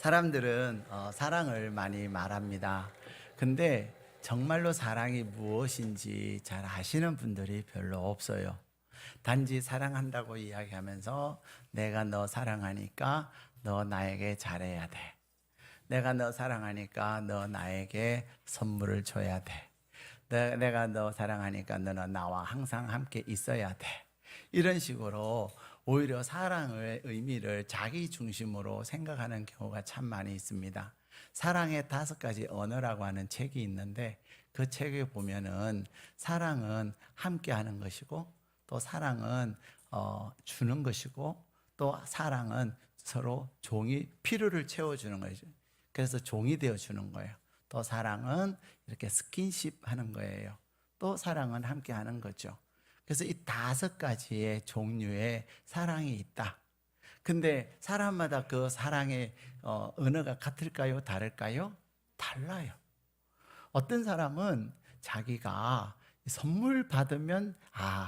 사람들은 사랑을 많이 말합니다. 근데 정말로 사랑이 무엇인지 잘 아시는 분들이 별로 없어요. 단지 사랑한다고 이야기하면서 내가 너 사랑하니까 너 나에게 잘해야 돼. 내가 너 사랑하니까 너 나에게 선물을 줘야 돼. 내가 너 사랑하니까 너는 나와 항상 함께 있어야 돼. 이런 식으로 오히려 사랑의 의미를 자기 중심으로 생각하는 경우가 참 많이 있습니다. 사랑의 5가지 언어라고 하는 책이 있는데 그 책에 보면은 사랑은 함께 하는 것이고 또 사랑은 주는 것이고 또 사랑은 서로 필요를 채워주는 거죠. 그래서 종이 되어주는 거예요. 또 사랑은 이렇게 스킨십 하는 거예요. 또 사랑은 함께 하는 거죠. 그래서 이 5가지의 종류의 사랑이 있다. 근데 사람마다 그 사랑의 언어가 같을까요? 다를까요? 달라요. 어떤 사람은 자기가 선물 받으면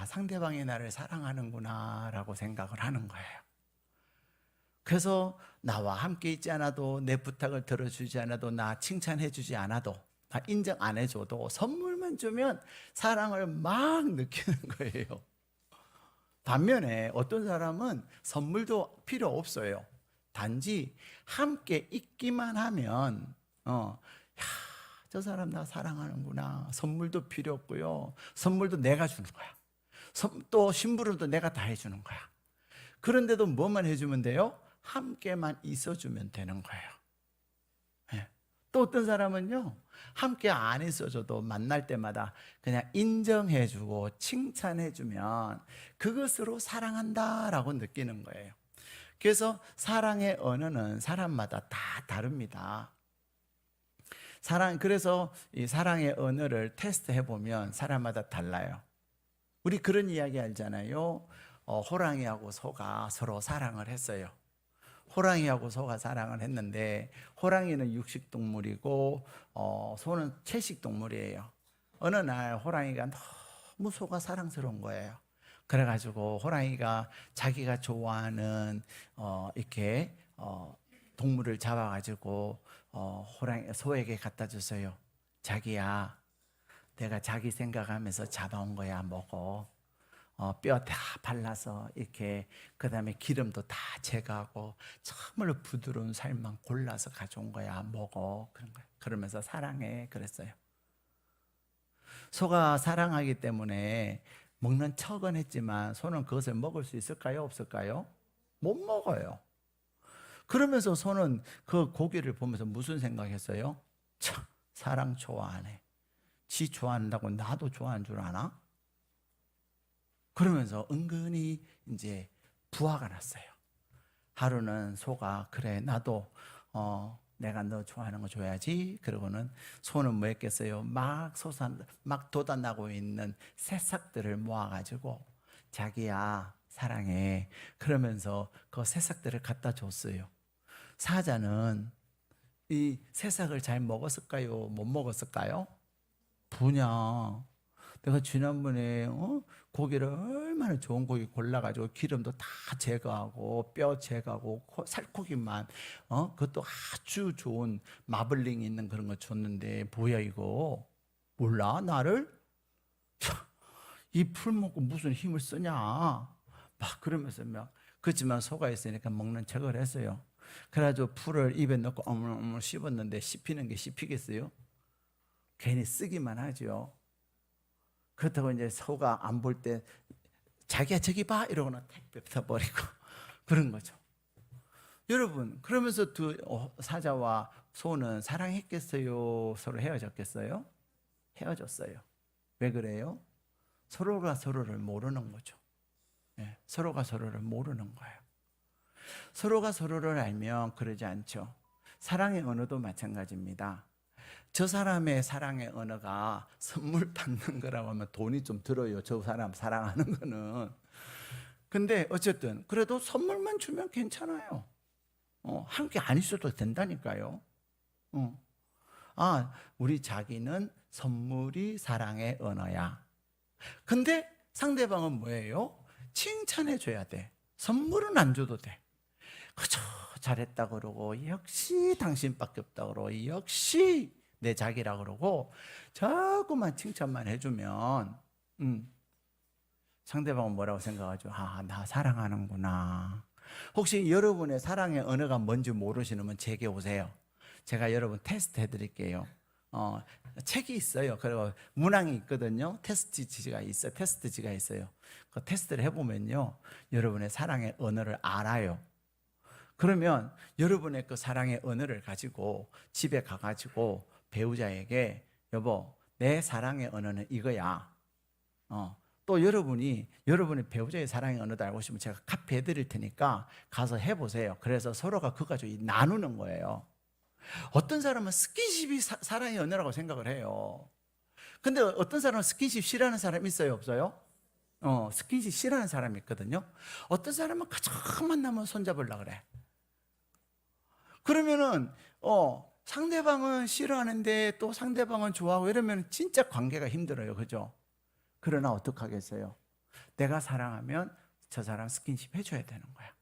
상대방이 나를 사랑하는구나 라고 생각을 하는 거예요. 그래서 나와 함께 있지 않아도 내 부탁을 들어주지 않아도 나 칭찬해 주지 않아도 나 인정 안 해줘도 선물만 주면 사랑을 막 느끼는 거예요. 반면에 어떤 사람은 선물도 필요 없어요. 단지 함께 있기만 하면 저 사람 나 사랑하는구나. 선물도 필요 없고요. 선물도 내가 주는 거야. 또 심부름도 내가 다 해주는 거야. 그런데도 뭐만 해주면 돼요? 함께만 있어주면 되는 거예요. 네. 또 어떤 사람은요, 함께 안 있어줘도 만날 때마다 그냥 인정해주고 칭찬해주면 그것으로 사랑한다라고 느끼는 거예요. 그래서 사랑의 언어는 사람마다 다 다릅니다. 그래서 이 사랑의 언어를 테스트해 보면 사람마다 달라요. 우리 그런 이야기 알잖아요. 호랑이하고 소가 서로 사랑을 했어요. 호랑이하고 소가 사랑을 했는데 호랑이는 육식동물이고 소는 채식동물이에요. 어느 날 호랑이가 너무 소가 사랑스러운 거예요. 그래가지고 호랑이가 자기가 좋아하는 이렇게 동물을 잡아가지고 소에게 갖다 줬어요. 자기야, 내가 자기 생각하면서 잡아온 거야, 먹어. 뼈 다 발라서 이렇게 그다음에 기름도 다 제거하고 정말로 부드러운 살만 골라서 가져온 거야, 먹어. 그런 거야. 그러면서 사랑해 그랬어요. 소가 사랑하기 때문에 먹는 척은 했지만 소는 그것을 먹을 수 있을까요? 없을까요? 못 먹어요. 그러면서 소는 그 고기를 보면서 무슨 생각했어요? 참, 사랑 좋아하네. 지 좋아한다고 나도 좋아하는 줄 아나? 그러면서 은근히 이제 부화가 났어요. 하루는 소가 그래 나도 내가 너 좋아하는 거 줘야지. 그러고는 소는 뭐 했겠어요? 막 돋아나고 있는 새싹들을 모아가지고 자기야 사랑해 그러면서 그 새싹들을 갖다 줬어요. 사자는 이 새싹을 잘 먹었을까요? 못 먹었을까요? 분야. 내가 지난번에 고기를 얼마나 좋은 고기 골라가지고 기름도 다 제거하고 뼈 제거하고 살코기만 그것도 아주 좋은 마블링 있는 그런 거 줬는데 뭐야 이거 몰라 나를? 이 풀 먹고 무슨 힘을 쓰냐 막 그러면서 그렇지만 소가 있으니까 먹는 척을 했어요. 그래가지고 풀을 입에 넣고 어머어머 씹었는데 씹히는 게 씹히겠어요? 괜히 쓰기만 하죠. 그렇다고 이제 소가 안 볼 때 자기야 저기 봐 이러고는 탁 뱉어버리고 그런 거죠. 여러분 그러면서 두 사자와 소는 사랑했겠어요? 서로 헤어졌겠어요? 헤어졌어요. 왜 그래요? 서로가 서로를 모르는 거죠. 네, 서로가 서로를 모르는 거예요. 서로가 서로를 알면 그러지 않죠. 사랑의 언어도 마찬가지입니다. 저 사람의 사랑의 언어가 선물 받는 거라고 하면 돈이 좀 들어요. 저 사람 사랑하는 거는. 근데 어쨌든 그래도 선물만 주면 괜찮아요. 함께 안 있어도 된다니까요. 우리 자기는 선물이 사랑의 언어야. 근데 상대방은 뭐예요? 칭찬해 줘야 돼. 선물은 안 줘도 돼. 그저 잘했다 그러고 역시 당신밖에 없다 그러고 역시 내 자기라 그러고 자꾸만 칭찬만 해주면 상대방은 뭐라고 생각하죠? 아, 나 사랑하는구나. 혹시 여러분의 사랑의 언어가 뭔지 모르시는 분 제게 오세요. 제가 여러분 테스트 해드릴게요. 책이 있어요. 그리고 문항이 있거든요. 테스트지가 있어요. 그 테스트를 해보면요, 여러분의 사랑의 언어를 알아요. 그러면 여러분의 그 사랑의 언어를 가지고 집에 가가지고 배우자에게 여보, 내 사랑의 언어는 이거야. 또 여러분의 배우자의 사랑의 언어도 알고 싶으면 제가 카피 해드릴 테니까 가서 해보세요. 그래서 서로가 그거 가지고 나누는 거예요. 어떤 사람은 스킨십이 사랑의 언어라고 생각을 해요. 근데 어떤 사람은 스킨십 싫어하는 사람 있어요, 없어요? 스킨십 싫어하는 사람이 있거든요. 어떤 사람은 가장 만나면 손잡으려고 그래. 그러면은 상대방은 싫어하는데 또 상대방은 좋아하고 이러면 진짜 관계가 힘들어요. 그죠? 그러나 어떡하겠어요? 내가 사랑하면 저 사람 스킨십 해줘야 되는 거야.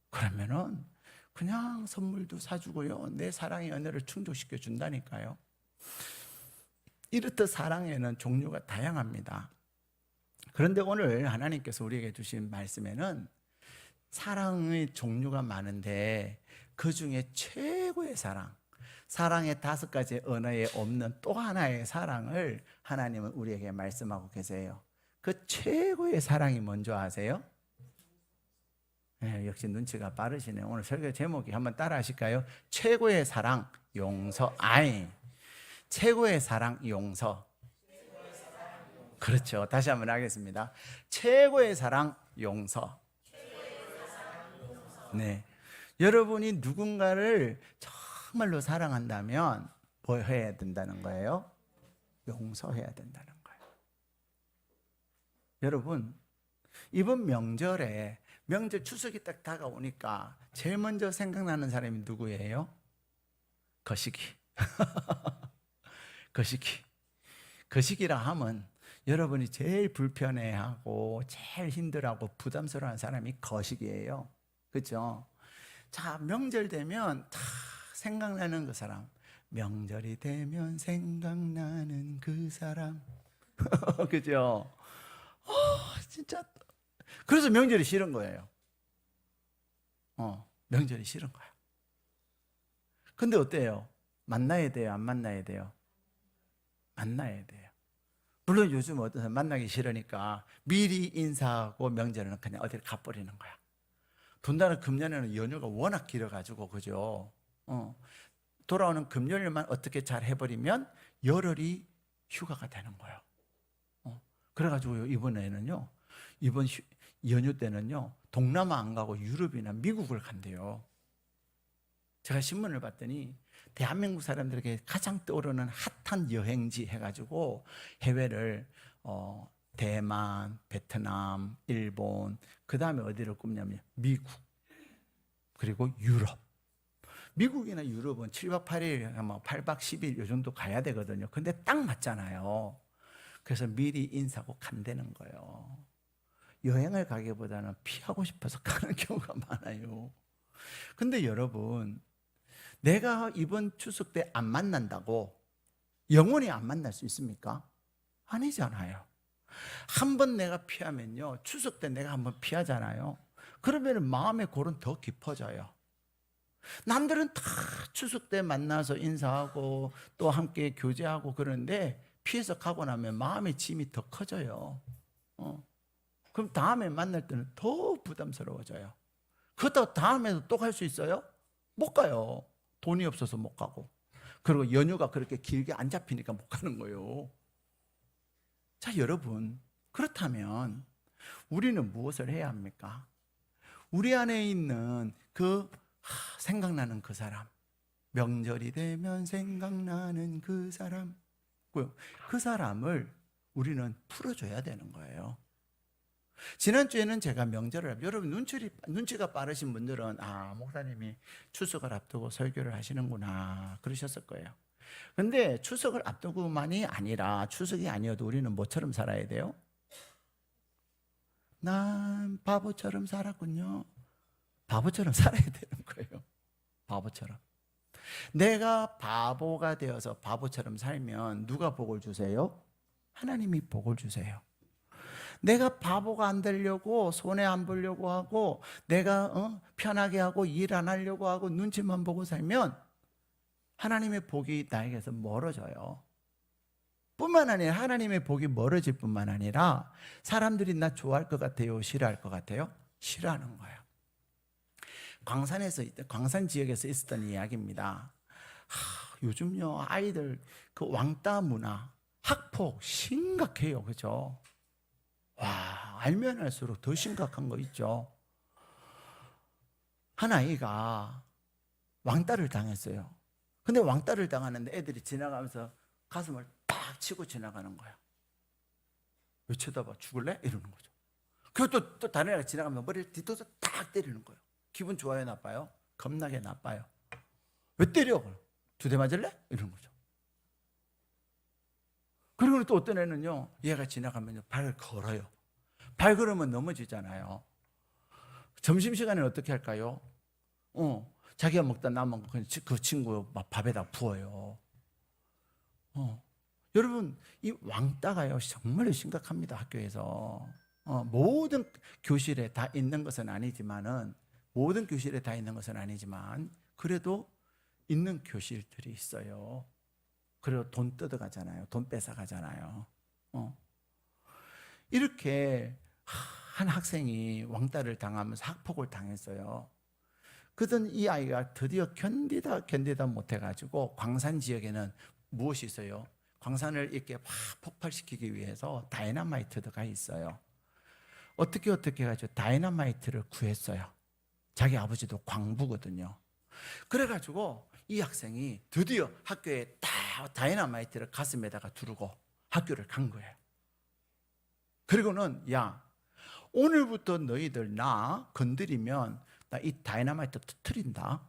그러면은 그냥 선물도 사주고요, 내 사랑의 연애를 충족시켜 준다니까요. 이렇듯 사랑에는 종류가 다양합니다. 그런데 오늘 하나님께서 우리에게 주신 말씀에는 사랑의 종류가 많은데 그 중에 최고의 사랑의 5가지 언어에 없는 또 하나의 사랑을 하나님은 우리에게 말씀하고 계세요. 그 최고의 사랑이 뭔지 아세요? 네, 역시 눈치가 빠르시네요. 오늘 설교 제목이 한번 따라 하실까요? 최고의 사랑, 용서. 최고의 사랑, 용서. 그렇죠. 다시 한번 하겠습니다. 최고의 사랑, 용서. 네. 여러분이 누군가를 정말로 사랑한다면 뭐 해야 된다는 거예요? 용서해야 된다는 거예요. 여러분, 이번 명절 추석이 딱 다가오니까 제일 먼저 생각나는 사람이 누구예요? 거시기. 거시기라 하면 여러분이 제일 불편해하고 제일 힘들어하고 부담스러워하는 사람이 거시기예요. 그렇죠? 자, 명절 되면 다 생각나는 그 사람. 명절이 되면 생각나는 그 사람. 그죠? 진짜. 그래서 명절이 싫은 거예요. 명절이 싫은 거야. 근데 어때요? 만나야 돼요? 안 만나야 돼요? 만나야 돼요. 물론 요즘 어떤 사람 만나기 싫으니까 미리 인사하고 명절에는 그냥 어디를 가버리는 거야. 돈다는 금년에는 연휴가 워낙 길어가지고, 그죠? 돌아오는 금요일만 어떻게 잘 해버리면 열흘이 휴가가 되는 거예요. 그래가지고 이번에는요, 이번 연휴 때는요, 동남아 안 가고 유럽이나 미국을 간대요. 제가 신문을 봤더니 대한민국 사람들에게 가장 떠오르는 핫한 여행지 해가지고 해외를 대만, 베트남, 일본, 그 다음에 어디를 꼽냐면 미국, 그리고 유럽. 미국이나 유럽은 7박 8일, 8박 10일 이 정도 가야 되거든요. 근데 딱 맞잖아요. 그래서 미리 인사하고 간다는 거예요. 여행을 가기보다는 피하고 싶어서 가는 경우가 많아요. 근데 여러분, 내가 이번 추석 때 안 만난다고 영원히 안 만날 수 있습니까? 아니잖아요. 한 번 내가 피하면요, 추석 때 내가 한번 피하잖아요. 그러면 마음의 골은 더 깊어져요. 남들은 다 추석 때 만나서 인사하고 또 함께 교제하고 그러는데 피해서 가고 나면 마음의 짐이 더 커져요. 그럼 다음에 만날 때는 더 부담스러워져요. 그렇다고 다음에도 또 갈 수 있어요? 못 가요. 돈이 없어서 못 가고. 그리고 연휴가 그렇게 길게 안 잡히니까 못 가는 거예요. 자, 여러분, 그렇다면 우리는 무엇을 해야 합니까? 우리 안에 있는 생각나는 그 사람, 명절이 되면 생각나는 그 사람, 그 사람을 우리는 풀어줘야 되는 거예요. 지난주에는 제가 명절을, 여러분 눈치가 빠르신 분들은 목사님이 추석을 앞두고 설교를 하시는구나 그러셨을 거예요. 근데 추석을 앞두고만이 아니라 추석이 아니어도 우리는 뭐처럼 살아야 돼요? 난 바보처럼 살았군요. 바보처럼 살아야 되는 거예요. 바보처럼. 내가 바보가 되어서 바보처럼 살면 누가 복을 주세요? 하나님이 복을 주세요. 내가 바보가 안 되려고 손해 안 보려고 하고 내가 편하게 하고 일 안 하려고 하고 눈치만 보고 살면 하나님의 복이 나에게서 멀어져요. 뿐만 아니라 하나님의 복이 멀어질 뿐만 아니라 사람들이 나 좋아할 것 같아요? 싫어할 것 같아요? 싫어하는 거예요. 광산 지역에서 있었던 이야기입니다. 요즘요 아이들 그 왕따 문화, 학폭 심각해요, 그죠? 와, 알면 알수록 더 심각한 거 있죠. 한 아이가 왕따를 당했어요. 근데 왕따를 당하는데 애들이 지나가면서 가슴을 딱 치고 지나가는 거야. 왜 쳐다봐? 죽을래? 이러는 거죠. 그리고 또 다른 애가 지나가면 머리를 뒤통수 딱 때리는 거예요. 기분 좋아요, 나빠요? 겁나게 나빠요. 왜 때려? 두 대 맞을래? 이러는 거죠. 그리고 또 어떤 애는요, 얘가 지나가면 발을 걸어요. 발 걸으면 넘어지잖아요. 점심시간에 어떻게 할까요? 자기가 먹다 남은 거 그 친구 막 밥에다 부어요. 여러분, 이 왕따가요 정말 심각합니다. 학교에서 모든 교실에 다 있는 것은 아니지만은 그래도 있는 교실들이 있어요. 그리고 돈 뜯어가잖아요. 돈 뺏어가잖아요. 이렇게 한 학생이 왕따를 당하면서 학폭을 당했어요. 그러던 이 아이가 드디어 견디다 못해가지고 광산 지역에는 무엇이 있어요? 광산을 이렇게 확 폭발시키기 위해서 다이너마이트가 있어요. 어떻게 해가지고 다이너마이트를 구했어요. 자기 아버지도 광부거든요. 그래가지고 이 학생이 드디어 학교에 다이너마이트를 가슴에다가 두르고 학교를 간 거예요. 그리고는 야, 오늘부터 너희들 나 건드리면 나 이 다이너마이트 터뜨린다.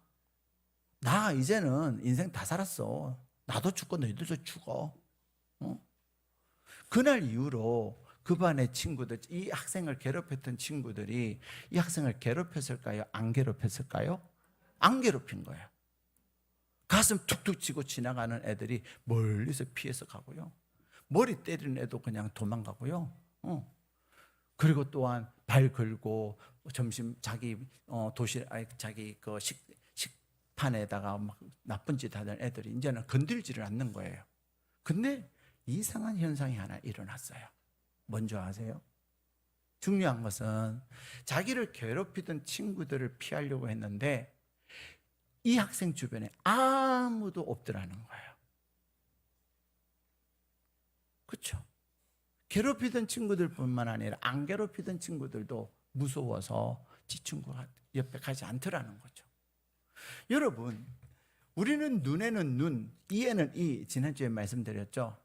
나 이제는 인생 다 살았어. 나도 죽고 너희들도 죽어. 그날 이후로 그 반의 친구들, 이 학생을 괴롭혔던 친구들이 이 학생을 괴롭혔을까요? 안 괴롭혔을까요? 안 괴롭힌 거예요. 가슴 툭툭 치고 지나가는 애들이 멀리서 피해서 가고요. 머리 때리는 애도 그냥 도망가고요. 그리고 또한 발 걸고 점심 자기 자기 그 식판에다가 막 나쁜 짓 하던 애들이 이제는 건들지를 않는 거예요. 근데 이상한 현상이 하나 일어났어요. 뭔지 아세요? 중요한 것은 자기를 괴롭히던 친구들을 피하려고 했는데 이 학생 주변에 아무도 없더라는 거예요. 그렇죠? 괴롭히던 친구들뿐만 아니라 안 괴롭히던 친구들도 무서워서 지 친구가 옆에 가지 않더라는 거죠. 여러분, 우리는 눈에는 눈, 이에는 이, 지난주에 말씀드렸죠.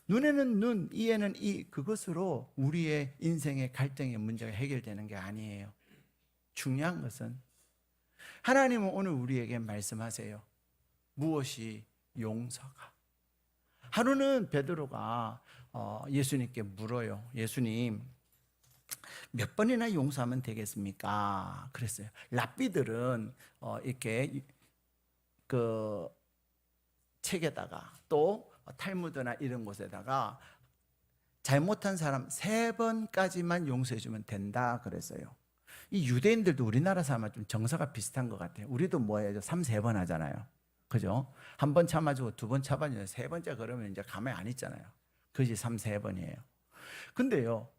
눈에는 눈, 이에는 이, 그것으로 우리의 인생의 갈등의 문제가 해결되는 게 아니에요. 중요한 것은 하나님은 오늘 우리에게 말씀하세요. 무엇이 용서가? 하루는 베드로가 예수님께 물어요. 예수님, 몇 번이나 용서하면 되겠습니까? 그랬어요. 랍비들은 이렇게 그 책에다가 또 탈무드나 이런 곳에다가 잘못한 사람 3번까지만 용서해 주면 된다 그랬어요. 이 유대인들도 우리나라 사람과 좀 정서가 비슷한 것 같아요. 우리도 뭐예요? 3번 하잖아요. 그죠? 한 번 참아주고 2번 참아주고 3번째 그러면 이제 가만히 안 있잖아요. 그것이 3번이에요. 근데요,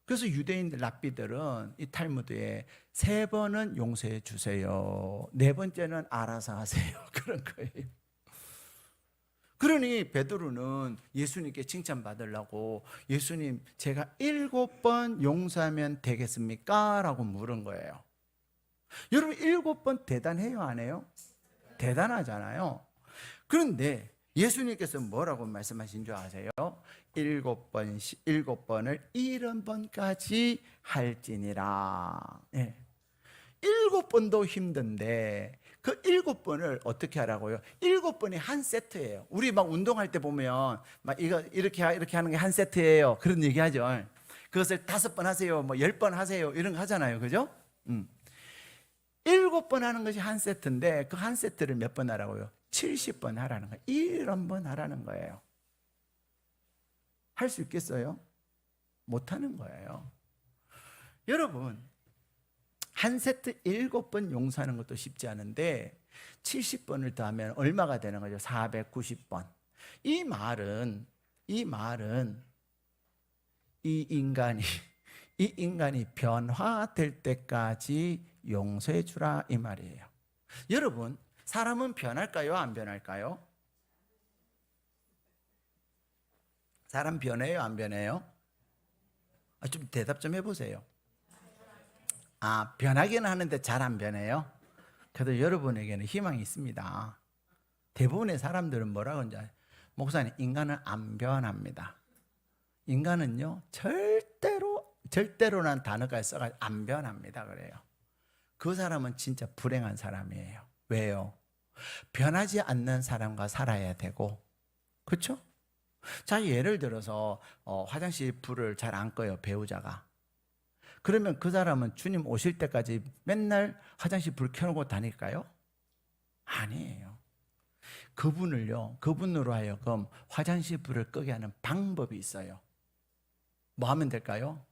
그래서 유대인들 랍비들은 이 탈무드에 3번은 용서해 주세요. 4번째는 알아서 하세요. 그런 거예요. 그러니 베드로는 예수님께 칭찬받으려고 예수님, 제가 7번 용서하면 되겠습니까? 라고 물은 거예요. 여러분, 7번 대단해요, 안 해요? 대단하잖아요. 그런데 예수님께서 뭐라고 말씀하신 줄 아세요? 7번을 70번까지 할지니라. 7번도 힘든데 그 7번을 어떻게 하라고요? 7번이 한 세트예요. 우리 막 운동할 때 보면 막 이거 이렇게 하는 게 한 세트예요. 그런 얘기 하죠. 그것을 5번 하세요. 뭐 10번 하세요. 이런 거 하잖아요. 그죠? 7번 하는 것이 한 세트인데 그 한 세트를 몇 번 하라고요? 70번 하라는 거예요. 1번 하라는 거예요. 할 수 있겠어요? 못하는 거예요. 여러분, 한 세트 7번 용서하는 것도 쉽지 않은데 70번을 더하면 얼마가 되는 거죠? 490번. 이 말은 이 인간이 변화될 때까지 용서해 주라 이 말이에요. 여러분, 사람은 변할까요? 안 변할까요? 사람 변해요? 안 변해요? 좀 대답 좀 해보세요. 변하기는 하는데 잘 안 변해요? 그래도 여러분에게는 희망이 있습니다. 대부분의 사람들은 뭐라고 하는지 목사님, 인간은 안 변합니다. 인간은요, 절대로란 단어까지 써가지고 안 변합니다. 그래요. 그 사람은 진짜 불행한 사람이에요. 왜요? 변하지 않는 사람과 살아야 되고, 그렇죠? 자, 예를 들어서 화장실 불을 잘 안 꺼요, 배우자가. 그러면 그 사람은 주님 오실 때까지 맨날 화장실 불 켜놓고 다닐까요? 아니에요. 그분으로 하여금 화장실 불을 끄게 하는 방법이 있어요. 뭐 하면 될까요?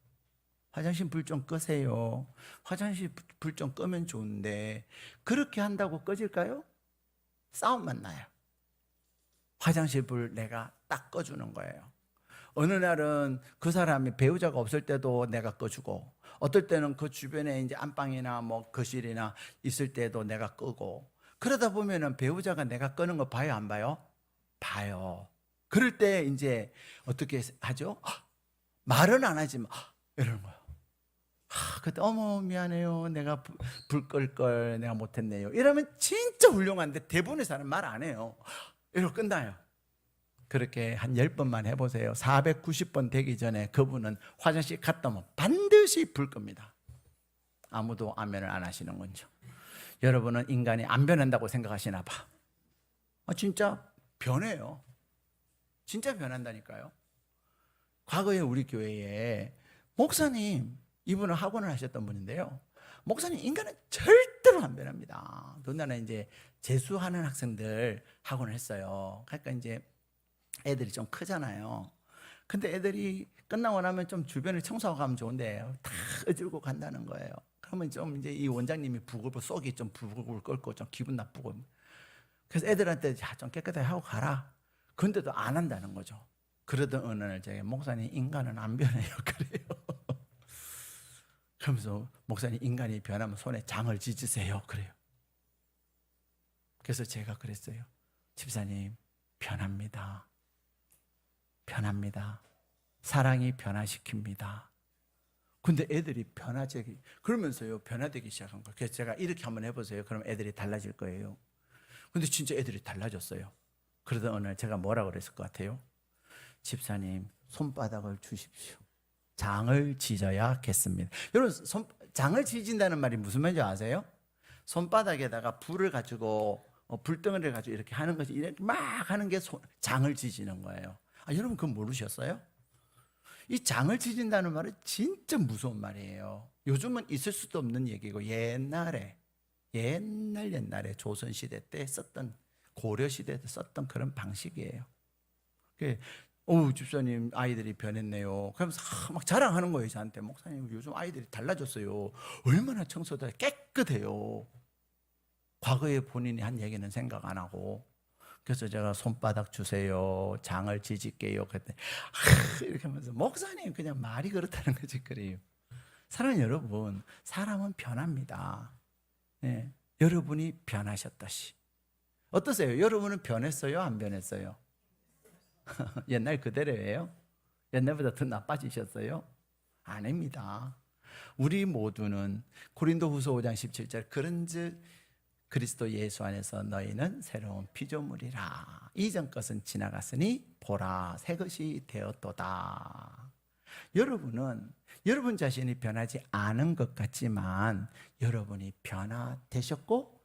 화장실 불 좀 끄세요. 화장실 불 좀 끄면 좋은데 그렇게 한다고 꺼질까요? 싸움만 나요. 화장실 불 내가 딱 꺼주는 거예요. 어느 날은 그 사람이 배우자가 없을 때도 내가 꺼주고, 어떨 때는 그 주변에 이제 안방이나 뭐 거실이나 있을 때도 내가 끄고, 그러다 보면은 배우자가 내가 끄는 거 봐요, 안 봐요? 봐요. 그럴 때 이제 어떻게 하죠? 말은 안 하지만 이러는 거예요. 그때 어머 미안해요, 내가 불 끌 걸 내가 못했네요. 이러면 진짜 훌륭한데 대부분의 사람은 말 안 해요. 이러고 끝나요. 그렇게 한 10번만 해보세요. 490번 되기 전에 그분은 화장실 갔다 오면 반드시 불 겁니다. 아무도 아멘을 안 하시는 거죠. 여러분은 인간이 안 변한다고 생각하시나 봐. 진짜 변해요. 진짜 변한다니까요. 과거에 우리 교회에 목사님, 이분은 학원을 하셨던 분인데요. 목사님, 인간은 절대로 안 변합니다. 더군다나 이제 재수하는 학생들 학원을 했어요. 그러니까 이제 애들이 좀 크잖아요. 근데 애들이 끝나고 나면 좀 주변을 청소하고 가면 좋은데 다 어지르고 간다는 거예요. 그러면 좀 이제 이 원장님이 부글부글 속이 좀 부글부글 끓고 좀 기분 나쁘고, 그래서 애들한테 좀 깨끗하게 하고 가라. 근데도 안 한다는 거죠. 그러던 어느 날 제가 목사님, 인간은 안 변해요. 그래요. 그러면서 목사님, 인간이 변하면 손에 장을 찢으세요. 그래요. 그래서 제가 그랬어요. 집사님, 변합니다. 변합니다. 사랑이 변화시킵니다. 근데 애들이 변화되기, 그러면서요, 변화되기 시작한 거예요. 그래서 제가 이렇게 한번 해보세요. 그럼 애들이 달라질 거예요. 근데 진짜 애들이 달라졌어요. 그러던 어느 날 제가 뭐라고 그랬을 것 같아요? 집사님, 손바닥을 주십시오. 장을 찢어야겠습니다. 여러분, 장을 찢는다는 말이 무슨 말인지 아세요? 손바닥에다가 불을 가지고 불덩이를 가지고 이렇게 하는 것이, 이렇게 막 하는 게 장을 찢는 거예요. 여러분 그건 모르셨어요? 이 장을 찢는다는 말은 진짜 무서운 말이에요. 요즘은 있을 수도 없는 얘기고, 옛날에 조선시대 때 썼던, 고려시대 때 썼던 그런 방식이에요. 집사님 아이들이 변했네요. 그러면서 막 자랑하는 거예요. 저한테, 목사님 요즘 아이들이 달라졌어요. 얼마나 청소도 깨끗해요. 과거에 본인이 한 얘기는 생각 안 하고. 그래서 제가 손바닥 주세요, 장을 지질게요 그랬더니 이렇게 하면서, 목사님 그냥 말이 그렇다는 거지. 그래요. 사랑하는 여러분, 사람은 변합니다. 네, 여러분이 변하셨듯이. 어떠세요? 여러분은 변했어요? 안 변했어요? 옛날 그대로예요? 옛날보다 더 나빠지셨어요? 아닙니다. 우리 모두는 고린도후서 5장 17절, 그런즉 그리스도 예수 안에서 너희는 새로운 피조물이라. 이전 것은 지나갔으니 보라, 새 것이 되었도다. 여러분은 여러분 자신이 변하지 않은 것 같지만 여러분이 변화되셨고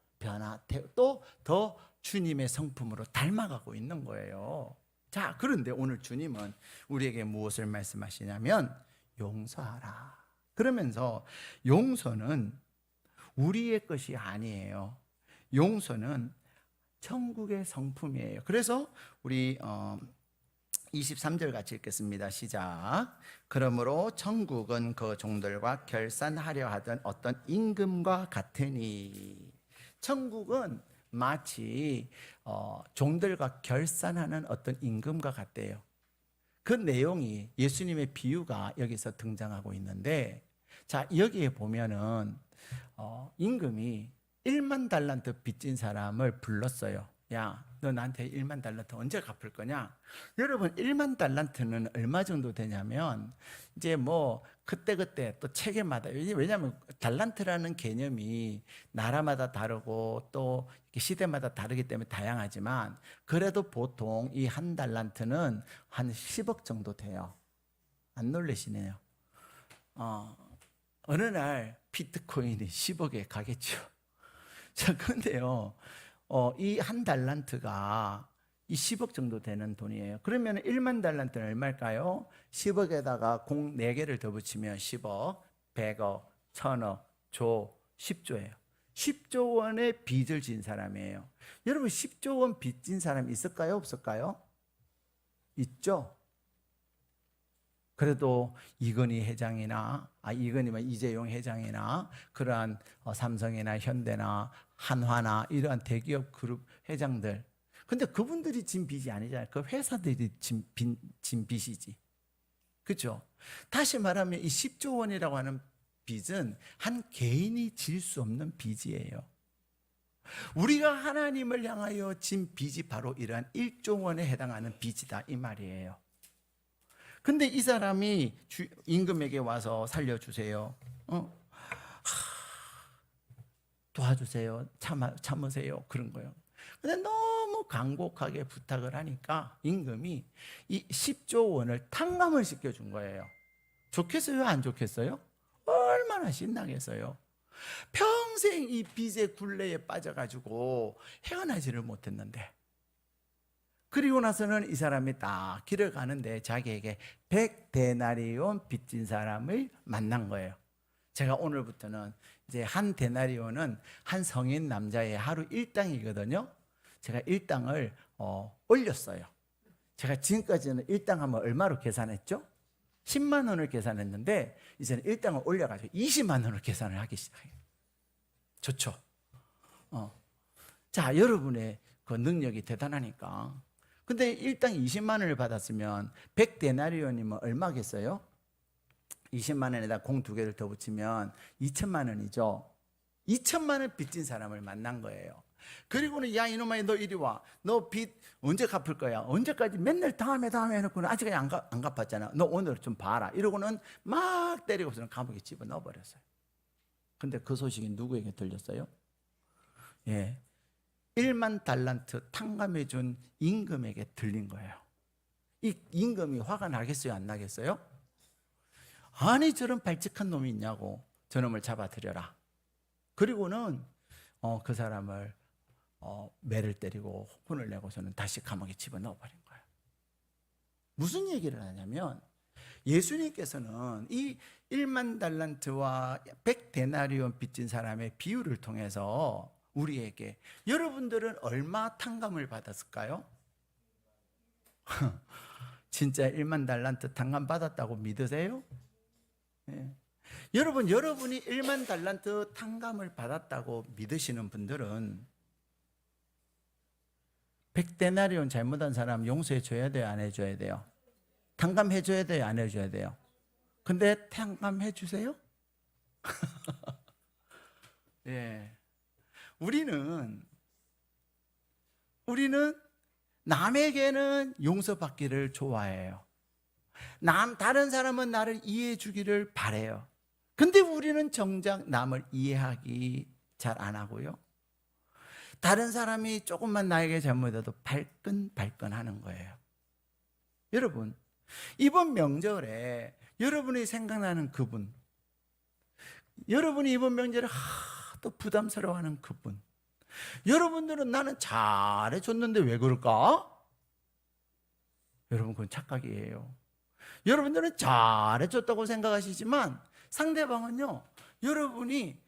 또 더 주님의 성품으로 닮아가고 있는 거예요. 자, 그런데 오늘 주님은 우리에게 무엇을 말씀하시냐면 용서하라. 그러면서 용서는 우리의 것이 아니에요. 용서는 천국의 성품이에요. 그래서 우리 23절 같이 읽겠습니다. 시작. 그러므로 천국은 그 종들과 결산하려 하던 어떤 임금과 같으니. 천국은 마치 종들과 결산하는 어떤 임금과 같대요. 그 내용이 예수님의 비유가 여기서 등장하고 있는데, 자, 여기에 보면은 임금이 1만 달란트 빚진 사람을 불렀어요. 야, 너 나한테 1만 달란트 언제 갚을 거냐? 여러분, 1만 달란트는 얼마 정도 되냐면 이제 뭐 그때그때 또 체계마다, 왜냐하면 달란트라는 개념이 나라마다 다르고 또 시대마다 다르기 때문에 다양하지만, 그래도 보통 이 한 달란트는 한 10억 정도 돼요. 안 놀라시네요. 어느 날 비트코인이 10억에 가겠죠. 자, 근데요, 이 한 달란트가 이 10억 정도 되는 돈이에요. 그러면 1만 달란트는 얼마일까요? 10억에다가 공 4개를 더 붙이면 10억, 100억, 1000억, 조, 10조예요. 10조 원의 빚을 진 사람이에요. 여러분, 10조 원 빚 진 사람 있을까요? 없을까요? 있죠? 그래도 이건희 회장이나 이건희면 이재용 회장이나 그러한 삼성이나 현대나 한화나 이러한 대기업 그룹 회장들, 근데 그분들이 진 빚이 아니잖아요. 그 회사들이 진 빚이지. 그렇죠? 다시 말하면 이 10조 원이라고 하는 빚은 한 개인이 질 수 없는 빚이에요. 우리가 하나님을 향하여 진 빚이 바로 이러한 1조 원에 해당하는 빚이다, 이 말이에요. 근데 이 사람이 임금에게 와서 살려주세요. 도와주세요. 참으세요. 그런 거예요. 근데 너무 간곡하게 부탁을 하니까 임금이 이 10조 원을 탕감을 시켜준 거예요. 좋겠어요? 안 좋겠어요? 얼마나 신나겠어요? 평생 이 빚의 굴레에 빠져가지고 헤어나지를 못했는데, 그리고 나서는 이 사람이 딱 길을 가는데 자기에게 100데나리온 빚진 사람을 만난 거예요. 제가 오늘부터는 이제 한 데나리온은 한 성인 남자의 하루 일당이거든요. 제가 일당을 올렸어요. 제가 지금까지는 일당 하면 얼마로 계산했죠? 10만 원을 계산했는데 이제는 일당을 올려가지고 20만 원을 계산을 하기 시작해요. 좋죠? 자, 여러분의 그 능력이 대단하니까. 근데 일당 20만 원을 받았으면 100데나리온이면 얼마겠어요? 20만 원에다 공 2개를 더 붙이면 2천만 원이죠. 2천만 원 빚진 사람을 만난 거예요. 그리고는 야, 이놈아, 너 이리 와. 너 빚 언제 갚을 거야? 언제까지 맨날 다음에 해놓고는 아직까지 안 갚았잖아. 너 오늘 좀 봐라. 이러고는 막 때리고서는 감옥에 집어넣어 버렸어요. 근데 그 소식이 누구에게 들렸어요? 예, 1만 달란트 탕감해 준 임금에게 들린 거예요. 이 임금이 화가 나겠어요? 안 나겠어요? 아니, 저런 발칙한 놈이 있냐고, 저놈을 잡아들여라. 그리고는 그 사람을 매를 때리고 혼을 내고서는 다시 감옥에 집어넣어 버린 거예요. 무슨 얘기를 하냐면, 예수님께서는 이 1만 달란트와 100데나리온 빚진 사람의 비유를 통해서 우리에게, 여러분들은 얼마 탕감을 받았을까요? 진짜 1만 달란트 탕감 받았다고 믿으세요? 네. 여러분이 1만 달란트 탕감을 받았다고 믿으시는 분들은 100데나리온 잘못한 사람 용서해 줘야 돼요? 안 해줘야 돼요? 탕감해 줘야 돼요? 안 해줘야 돼요? 근데 탕감해 주세요? 예. 우리는 남에게는 용서받기를 좋아해요. 다른 사람은 나를 이해해 주기를 바래요. 근데 우리는 정작 남을 이해하기 잘 안 하고요. 다른 사람이 조금만 나에게 잘못해도 발끈 하는 거예요. 여러분, 이번 명절에 여러분이 생각나는 그분, 여러분이 이번 명절에 또 부담스러워하는 그분, 여러분들은 나는 잘해줬는데 왜 그럴까? 여러분, 그건 착각이에요. 여러분들은 잘해줬다고 생각하시지만 상대방은요, 여러분이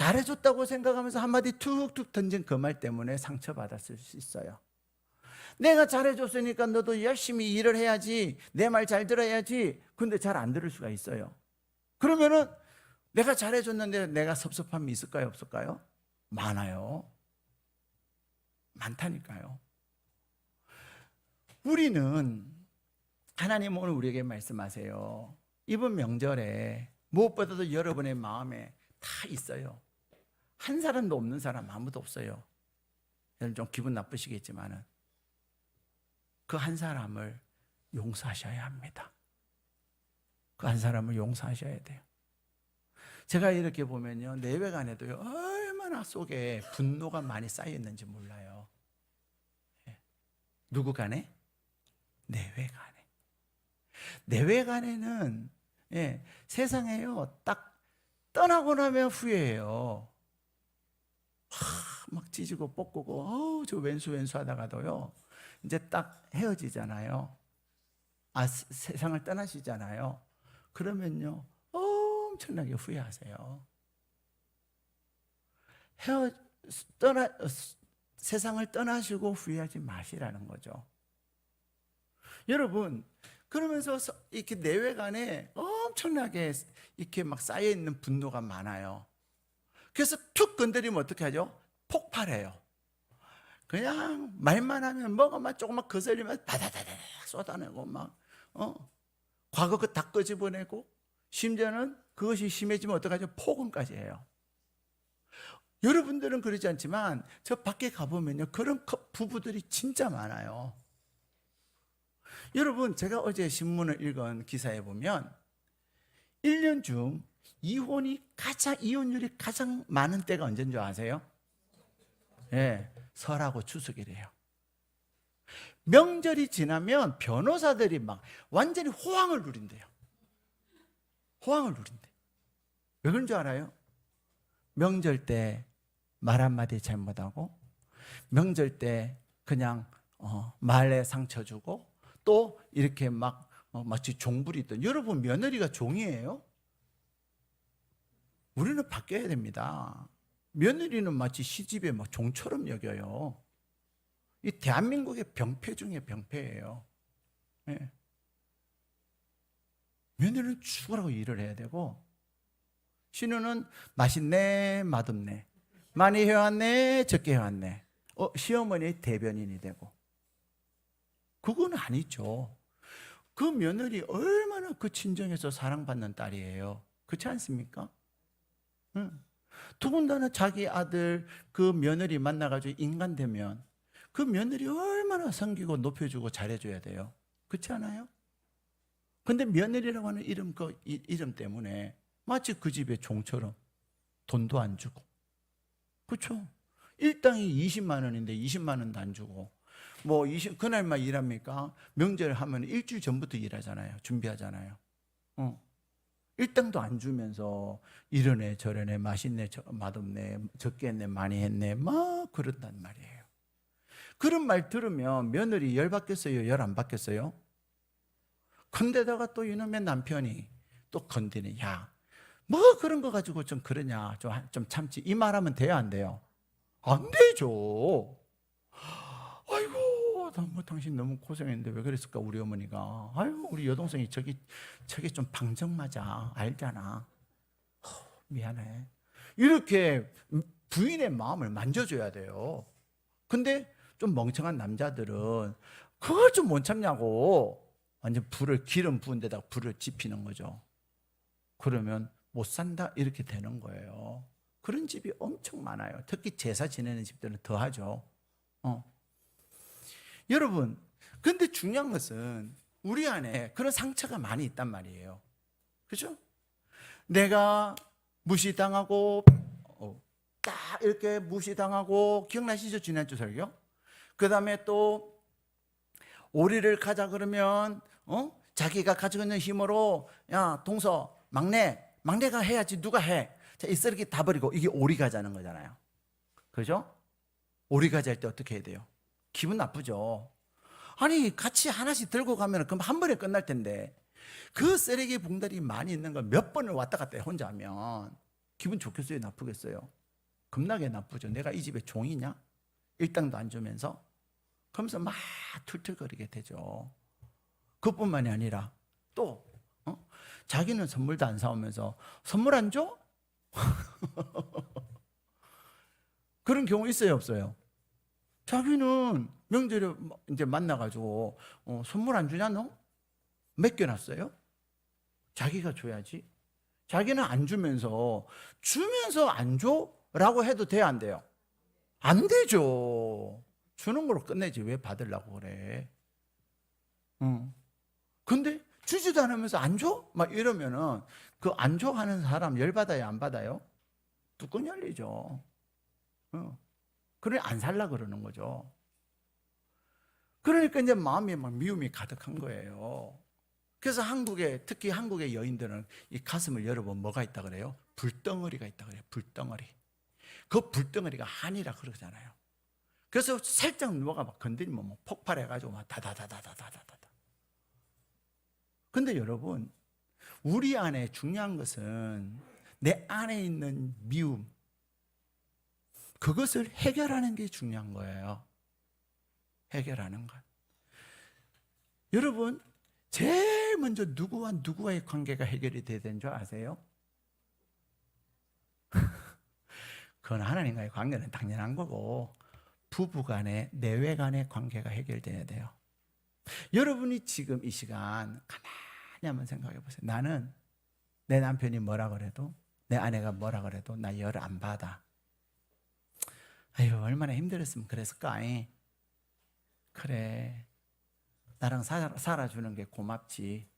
잘해줬다고 생각하면서 한마디 툭툭 던진 그 말 때문에 상처받았을 수 있어요. 내가 잘해줬으니까 너도 열심히 일을 해야지, 내 말 잘 들어야지. 근데 잘 안 들을 수가 있어요. 그러면은 내가 잘해줬는데 내가 섭섭함이 있을까요, 없을까요? 많아요. 많다니까요. 우리는, 하나님 오늘 우리에게 말씀하세요. 이번 명절에 무엇보다도 여러분의 마음에 다 있어요. 한 사람도 없는 사람 아무도 없어요. 여러분 좀 기분 나쁘시겠지만은 그 한 사람을 용서하셔야 합니다. 그 한 사람을 용서하셔야 돼요. 제가 이렇게 보면요, 내외간에도요 얼마나 속에 분노가 많이 쌓여 있는지 몰라요. 누구 간에? 내외간에. 내외간에는 세상에요 딱 떠나고 나면 후회해요. 막 찢고 볶고 저 왼수 하다가도요 이제 딱 헤어지잖아요. 세상을 떠나시잖아요. 그러면요 엄청나게 후회하세요. 세상을 떠나시고 후회하지 마시라는 거죠. 여러분, 그러면서 이렇게 내외간에 엄청나게 이렇게 막 쌓여있는 분노가 많아요. 그래서 툭 건드리면 어떻게 하죠? 폭발해요. 그냥 말만 하면 뭐가 조금만 거슬리면 바다다다 쏟아내고 과거 그 다 끄집어내고, 심지어는 그것이 심해지면 어떡하죠? 폭언까지 해요. 여러분들은 그러지 않지만 저 밖에 가보면요 그런 부부들이 진짜 많아요. 여러분, 제가 어제 신문을 읽은 기사에 보면 1년 중 이혼율이 가장 많은 때가 언제인 줄 아세요? 설하고 추석이래요. 명절이 지나면 변호사들이 막 완전히 호황을 누린대요. 호황을 누린대. 왜 그런 줄 알아요? 명절 때 말 한마디 잘못하고, 명절 때 그냥 말에 상처 주고, 또 이렇게 막 마치 종부리던. 여러분, 며느리가 종이에요? 우리는 바뀌어야 됩니다. 며느리는 마치 시집에 막 종처럼 여겨요. 이 대한민국의 병폐 중에 병폐예요. 며느리는 죽으라고 일을 해야 되고, 신우는 맛있네 맛없네, 많이 해왔네 적게 해왔네, 시어머니의 대변인이 되고. 그건 아니죠. 그 며느리 얼마나 그 친정에서 사랑받는 딸이에요. 그렇지 않습니까? 더군다나 자기 아들 그 며느리 만나가지고 인간 되면 그 며느리 얼마나 섬기고 높여주고 잘해줘야 돼요. 그렇지 않아요? 근데 며느리라고 하는 이름 때문에 마치 그 집의 종처럼 돈도 안 주고, 그렇죠? 일당이 20만 원인데 20만 원도 안 주고, 그날만 일합니까? 명절 하면 일주일 전부터 일하잖아요. 준비하잖아요. 일당도 안 주면서 이러네 저러네, 맛있네 맛없네, 적게 했네 많이 했네 막 그런단 말이에요. 그런 말 들으면 며느리 열 받겠어요, 열 안 받겠어요? 근데다가 또 이놈의 남편이 또 건드네. 야, 뭐 그런 거 가지고 좀 그러냐, 좀 참지, 이 말하면 돼요, 안 돼요? 안 되죠. 아이고, 당신 너무 고생했는데 왜 그랬을까 우리 어머니가. 아이고, 우리 여동생이 저게 좀 방정 맞아, 알잖아. 미안해. 이렇게 부인의 마음을 만져줘야 돼요. 근데 좀 멍청한 남자들은 그걸 좀 못 참냐고 완전 기름 부은 데다가 불을 지피는 거죠. 그러면 못 산다 이렇게 되는 거예요. 그런 집이 엄청 많아요. 특히 제사 지내는 집들은 더 하죠. 여러분, 근데 중요한 것은 우리 안에 그런 상처가 많이 있단 말이에요. 그렇죠? 내가 무시당하고 딱 이렇게 무시당하고, 기억나시죠? 지난주 설교? 그 다음에 또 오리를 가자 그러면 자기가 가지고 있는 힘으로, 야 동서 막내가 해야지 누가 해. 자, 이 쓰레기 다 버리고, 이게 오리 가자는 거잖아요. 그죠? 오리 가자 할 때 어떻게 해야 돼요? 기분 나쁘죠. 아니 같이 하나씩 들고 가면 그럼 한 번에 끝날 텐데, 그 쓰레기 봉다리 많이 있는 걸 몇 번을 왔다 갔다 해 혼자 하면. 기분 좋겠어요? 나쁘겠어요? 겁나게 나쁘죠. 내가 이 집의 종이냐? 일당도 안 주면서. 그러면서 막 툴툴거리게 되죠. 그것뿐만이 아니라 또 자기는 선물도 안 사오면서 선물 안 줘? 그런 경우 있어요, 없어요? 자기는 명절에 이제 만나가지고 선물 안 주냐 너? 맡겨놨어요? 자기가 줘야지. 자기는 안 주면서 안 줘? 라고 해도 돼요, 안 돼요? 안 되죠. 주는 걸로 끝내지 왜 받으려고 그래. 근데 주지도 않으면서 안 줘? 막 이러면은 그 안 줘 하는 사람 열받아요, 안 받아요? 뚜껑 열리죠. 그래 안 살라 그러는 거죠. 그러니까 이제 마음에 막 미움이 가득한 거예요. 그래서 특히 한국의 여인들은 이 가슴을 열어보면 뭐가 있다 그래요? 불덩어리가 있다 그래요. 불덩어리. 그 불덩어리가 한이라 그러잖아요. 그래서 살짝 누가 막 건드리면 뭐 폭발해가지고 막 다다다다다다다다. 근데 여러분, 우리 안에 중요한 것은 내 안에 있는 미움, 그것을 해결하는 게 중요한 거예요. 해결하는 것. 여러분, 제일 먼저 누구와의 관계가 해결이 돼야 되는 줄 아세요? 그건 하나님과의 관계는 당연한 거고, 부부 간의, 내외 간의 관계가 해결돼야 돼요. 여러분이 지금 이 시간 가만히 한번 생각해 보세요. 나는 내 남편이 뭐라 그래도, 내 아내가 뭐라 그래도 나 열 안 받아. 아유, 얼마나 힘들었으면 그랬을까? 그래, 나랑 살아주는 게 고맙지.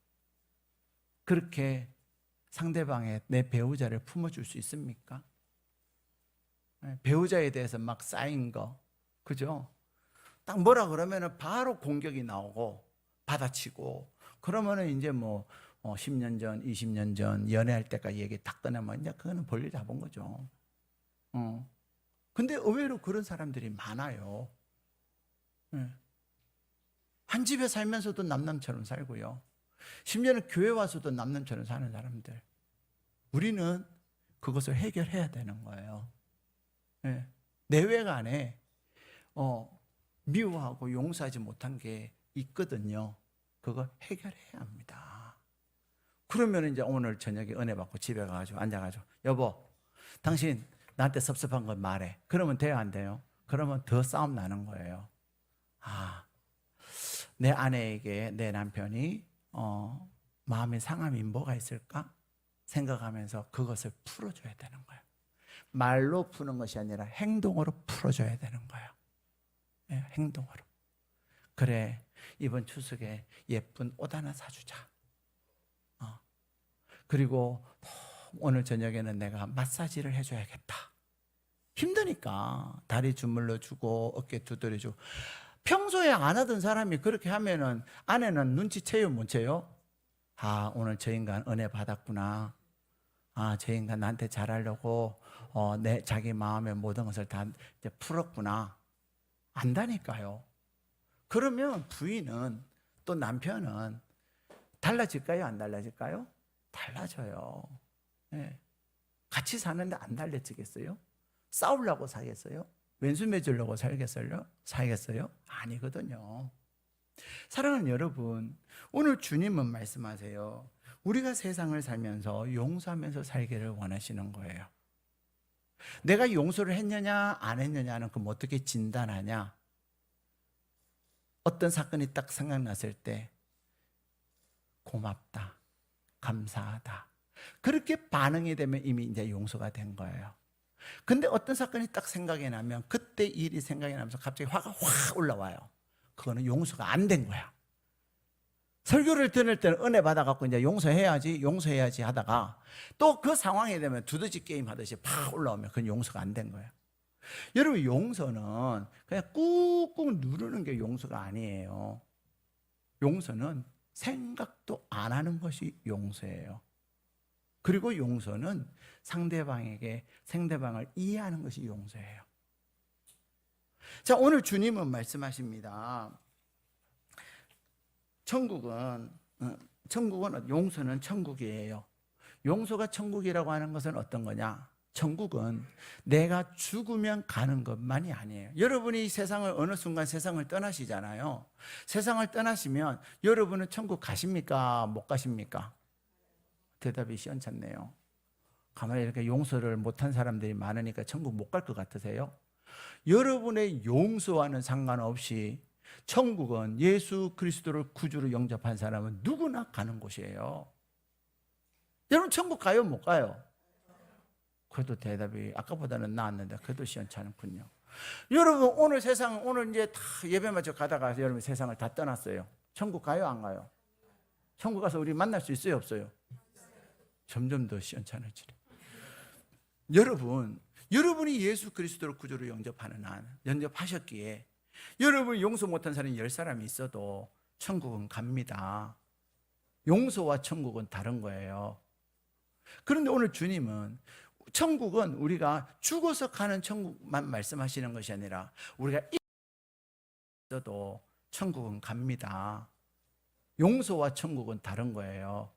그렇게 상대방의 내 배우자를 품어줄 수 있습니까? 배우자에 대해서 막 쌓인 거, 그죠? 딱 뭐라 그러면은 바로 공격이 나오고 받아치고, 그러면은 이제 뭐 10년 전, 20년 전 연애할 때까지 얘기 딱 꺼내면 이제 그거는 볼일 잡은 거죠. 근데 의외로 그런 사람들이 많아요. 한 집에 살면서도 남남처럼 살고요. 심지어는 교회 와서도 남남처럼 사는 사람들. 우리는 그것을 해결해야 되는 거예요. 내외 간에 미워하고 용서하지 못한 게 있거든요. 그거 해결해야 합니다. 그러면 이제 오늘 저녁에 은혜 받고 집에 가가지고 앉아가지고 여보, 당신 나한테 섭섭한 건 말해. 그러면 돼요, 안 돼요? 그러면 더 싸움 나는 거예요. 내 아내에게 내 남편이 마음의 상함이 뭐가 있을까 생각하면서 그것을 풀어줘야 되는 거예요. 말로 푸는 것이 아니라 행동으로 풀어줘야 되는 거예요. 행동으로. 그래, 이번 추석에 예쁜 옷 하나 사주자. 그리고 오늘 저녁에는 내가 마사지를 해줘야겠다. 힘드니까 다리 주물러 주고 어깨 두드려 주고. 평소에 안 하던 사람이 그렇게 하면은 아내는 눈치채요, 못 채요? 오늘 저 인간 은혜 받았구나. 저 인간 나한테 잘하려고 자기 마음의 모든 것을 다 이제 풀었구나. 안다니까요. 그러면 부인은 또 남편은 달라질까요, 안 달라질까요? 달라져요. 같이 사는데 안 달라지겠어요? 싸우려고 사겠어요? 왼수 맺으려고 살겠어요? 아니거든요. 사랑하는 여러분, 오늘 주님은 말씀하세요. 우리가 세상을 살면서 용서하면서 살기를 원하시는 거예요. 내가 용서를 했느냐 안 했느냐는 그럼 어떻게 진단하냐? 어떤 사건이 딱 생각났을 때 고맙다, 감사하다, 그렇게 반응이 되면 이미 이제 용서가 된 거예요. 근데 어떤 사건이 딱 생각이 나면 그때 일이 생각이 나면서 갑자기 화가 확 올라와요. 그거는 용서가 안 된 거야. 설교를 들을 때는 은혜 받아갖고 이제 용서해야지 하다가 또 그 상황이 되면 두더지 게임 하듯이 팍 올라오면 그건 용서가 안 된 거예요. 여러분, 용서는 그냥 꾹꾹 누르는 게 용서가 아니에요. 용서는 생각도 안 하는 것이 용서예요. 그리고 용서는 상대방을 이해하는 것이 용서예요. 자, 오늘 주님은 말씀하십니다. 천국은 용서는 천국이에요. 용서가 천국이라고 하는 것은 어떤 거냐? 천국은 내가 죽으면 가는 것만이 아니에요. 여러분이 세상을 어느 순간 세상을 떠나시잖아요. 세상을 떠나시면 여러분은 천국 가십니까? 못 가십니까? 대답이 시원찮네요. 가만히 이렇게 용서를 못한 사람들이 많으니까 천국 못 갈 것 같으세요? 여러분의 용서와는 상관없이 천국은 예수 그리스도를 구주로 영접한 사람은 누구나 가는 곳이에요. 여러분 천국 가요? 못 가요? 그래도 대답이 아까보다는 나았는데 그래도 시원찮군요. 여러분 오늘 세상 오늘 이제 다 예배 마쳐 가다가 여러분 세상을 다 떠났어요. 천국 가요? 안 가요? 천국 가서 우리 만날 수 있어요? 없어요? 점점 더 시원찮아지래. 여러분이 예수 그리스도를 구주로 영접하는 한 영접하셨기에 여러분 용서 못한 사람이 10사람이 있어도 천국은 갑니다. 용서와 천국은 다른 거예요. 그런데 오늘 주님은 천국은 우리가 죽어서 가는 천국만 말씀하시는 것이 아니라 우리가 있어도 천국은 갑니다. 용서와 천국은 다른 거예요.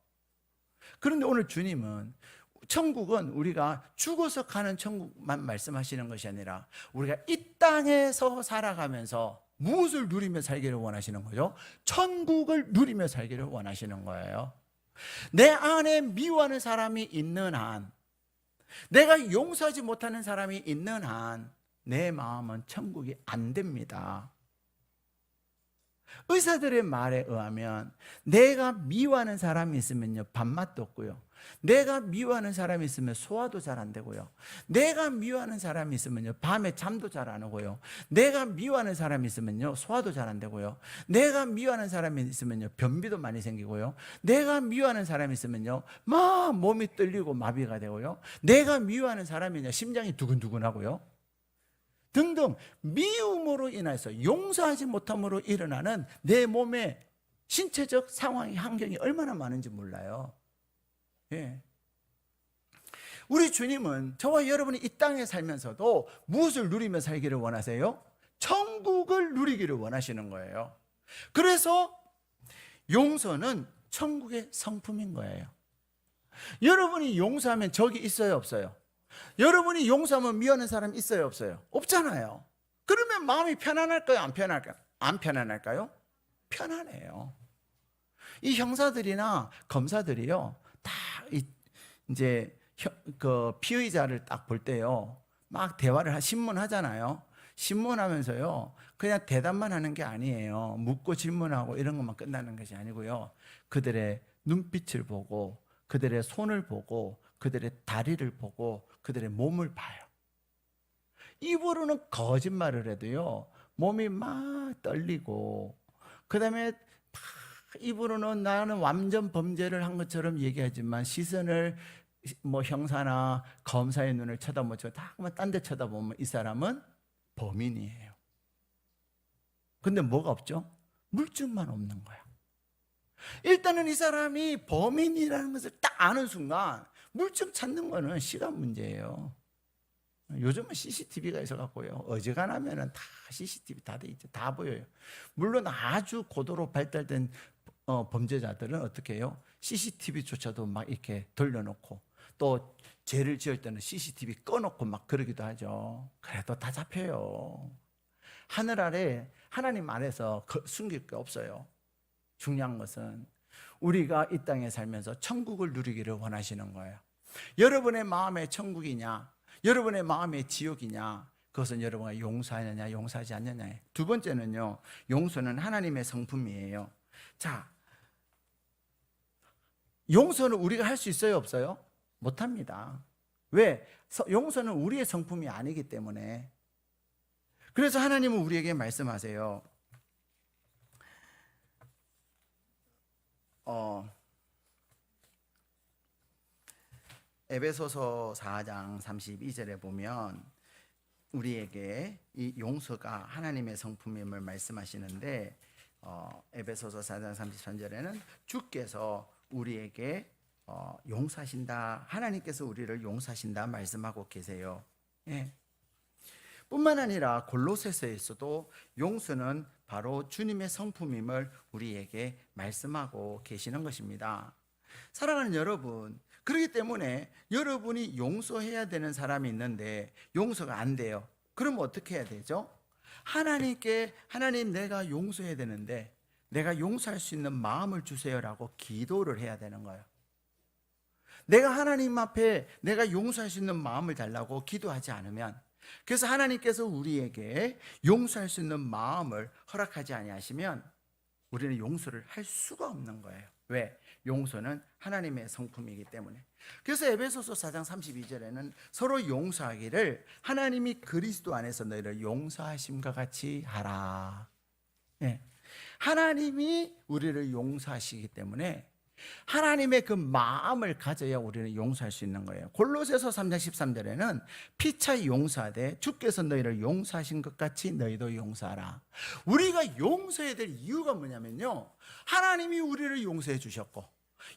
그런데 오늘 주님은 천국은 우리가 죽어서 가는 천국만 말씀하시는 것이 아니라 우리가 이 땅에서 살아가면서 무엇을 누리며 살기를 원하시는 거죠? 천국을 누리며 살기를 원하시는 거예요. 내 안에 미워하는 사람이 있는 한, 내가 용서하지 못하는 사람이 있는 한 내 마음은 천국이 안 됩니다. 의사들의 말에 의하면 내가 미워하는 사람이 있으면요 밥맛도 없고요, 내가 미워하는 사람이 있으면 소화도 잘 안 되고요, 내가 미워하는 사람이 있으면요 밤에 잠도 잘 안 오고요, 내가 미워하는 사람이 있으면요 소화도 잘 안 되고요, 내가 미워하는 사람이 있으면요 변비도 많이 생기고요, 내가 미워하는 사람이 있으면요 막 몸이 떨리고 마비가 되고요, 내가 미워하는 사람이냐 심장이 두근두근하고요 등등 미움으로 인해서 용서하지 못함으로 일어나는 내 몸의 신체적 상황이 환경이 얼마나 많은지 몰라요. 예. 우리 주님은 저와 여러분이 이 땅에 살면서도 무엇을 누리며 살기를 원하세요? 천국을 누리기를 원하시는 거예요. 그래서 용서는 천국의 성품인 거예요. 여러분이 용서하면 적이 있어요, 없어요? 여러분이 용서하면 미워하는 사람 있어요, 없어요? 없잖아요. 그러면 마음이 편안할까요, 안 편안할까요? 안 편안할까요? 편안해요. 이 형사들이나 검사들이요, 다 이제 그 피의자를 딱 볼 때요, 막 대화를 신문하잖아요. 신문하면서요, 그냥 대답만 하는 게 아니에요. 묻고 질문하고 이런 것만 끝나는 것이 아니고요, 그들의 눈빛을 보고, 그들의 손을 보고, 그들의 다리를 보고, 그들의 몸을 봐요. 입으로는 거짓말을 해도요, 몸이 막 떨리고, 그 다음에 입으로는 나는 완전 범죄를 한 것처럼 얘기하지만 시선을 뭐 형사나 검사의 눈을 쳐다보죠. 다 딴 데 쳐다보면 이 사람은 범인이에요. 근데 뭐가 없죠? 물증만 없는 거야. 일단은 이 사람이 범인이라는 것을 딱 아는 순간 물증 찾는 거는 시간 문제예요. 요즘은 CCTV가 있어갖고요, 어지간하면은 다 CCTV 다 돼 있죠. 다 보여요. 물론 아주 고도로 발달된 범죄자들은 어떻게 해요? CCTV조차도 막 이렇게 돌려놓고, 또 죄를 지을 때는 CCTV 꺼놓고 막 그러기도 하죠. 그래도 다 잡혀요. 하늘 아래 하나님 안에서 숨길 게 없어요. 중요한 것은 우리가 이 땅에 살면서 천국을 누리기를 원하시는 거예요. 여러분의 마음의 천국이냐, 여러분의 마음의 지옥이냐, 그것은 여러분가 용서하느냐 용서하지 않느냐. 두 번째는요, 용서는 하나님의 성품이에요. 자, 용서는 우리가 할 수 있어요, 없어요? 못합니다. 왜? 용서는 우리의 성품이 아니기 때문에. 그래서 하나님은 우리에게 말씀하세요. 에베소서 4장 32절에 보면 우리에게 이 용서가 하나님의 성품임을 말씀하시는데, 에베소서 4장 33절에는 주께서 우리에게 용서하신다, 하나님께서 우리를 용서하신다 말씀하고 계세요. 예. 뿐만 아니라 골로새서에서도 용서는 바로 주님의 성품임을 우리에게 말씀하고 계시는 것입니다. 사랑하는 여러분, 그렇기 때문에 여러분이 용서해야 되는 사람이 있는데 용서가 안 돼요. 그럼 어떻게 해야 되죠? 하나님께 하나님 내가 용서해야 되는데 내가 용서할 수 있는 마음을 주세요라고 기도를 해야 되는 거예요. 내가 하나님 앞에 내가 용서할 수 있는 마음을 달라고 기도하지 않으면, 그래서 하나님께서 우리에게 용서할 수 있는 마음을 허락하지 아니하시면 우리는 용서를 할 수가 없는 거예요. 왜? 용서는 하나님의 성품이기 때문에. 그래서 에베소서 4장 32절에는 서로 용서하기를 하나님이 그리스도 안에서 너희를 용서하심과 같이 하라. 예. 하나님이 우리를 용서하시기 때문에 하나님의 그 마음을 가져야 우리는 용서할 수 있는 거예요. 골로새서 3장 13절에는 피차 용서하되 주께서 너희를 용서하신 것 같이 너희도 용서하라. 우리가 용서해야 될 이유가 뭐냐면요, 하나님이 우리를 용서해 주셨고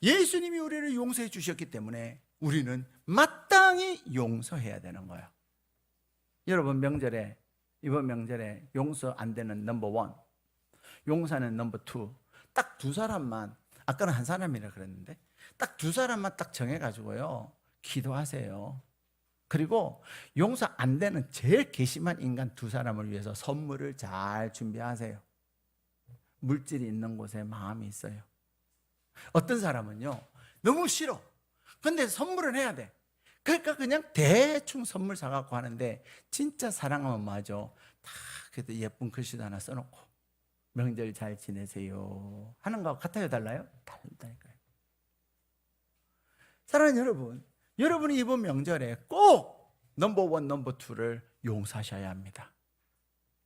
예수님이 우리를 용서해 주셨기 때문에 우리는 마땅히 용서해야 되는 거예요. 여러분, 이번 명절에 용서 안 되는 넘버 원, 용서하는 넘버 투, 딱 두 사람만, 아까는 한 사람이라 그랬는데 딱 두 사람만 딱 정해가지고요 기도하세요. 그리고 용서 안 되는 제일 괘씸한 인간 두 사람을 위해서 선물을 잘 준비하세요. 물질이 있는 곳에 마음이 있어요. 어떤 사람은요 너무 싫어, 근데 선물은 해야 돼. 그러니까 그냥 대충 선물 사갖고 하는데 진짜 사랑하면 맞아, 다 그래도 예쁜 글씨도 하나 써놓고 명절 잘 지내세요 하는 거하고 같아요, 달라요? 다르다니까요. 사랑하는 여러분, 여러분이 이번 명절에 꼭 넘버 원, 넘버 투를 용서하셔야 합니다.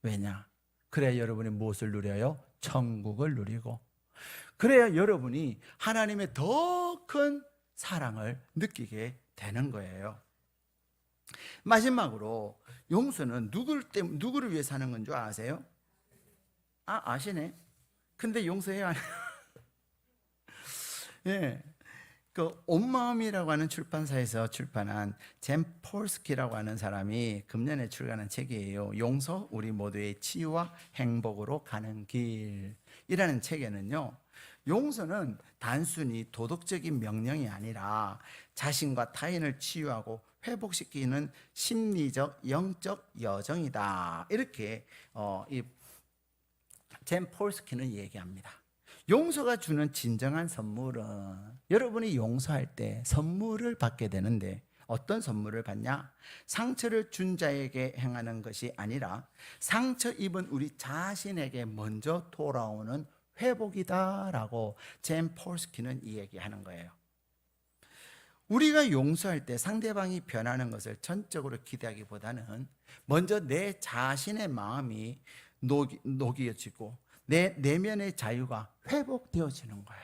왜냐? 그래야 여러분이 무엇을 누려요? 천국을 누리고, 그래야 여러분이 하나님의 더 큰 사랑을 느끼게 되는 거예요. 마지막으로 용서는 누구를 위해서 하는 건 줄 아세요? 아시네. 근데 용서해야 하네요. 예. 그 온마음이라고 하는 출판사에서 출판한 젠 폴스키라고 하는 사람이 금년에 출간한 책이에요. 용서, 우리 모두의 치유와 행복으로 가는 길이라는 책에는요, 용서는 단순히 도덕적인 명령이 아니라 자신과 타인을 치유하고 회복시키는 심리적, 영적 여정이다. 이렇게 이 젠 폴스키는 얘기합니다. 용서가 주는 진정한 선물은, 여러분이 용서할 때 선물을 받게 되는데 어떤 선물을 받냐? 상처를 준 자에게 행하는 것이 아니라 상처 입은 우리 자신에게 먼저 돌아오는 회복이다라고 젠 폴스키는 이 얘기하는 거예요. 우리가 용서할 때 상대방이 변하는 것을 전적으로 기대하기보다는 먼저 내 자신의 마음이 녹여지고 내 내면의 자유가 회복되어지는 거예요.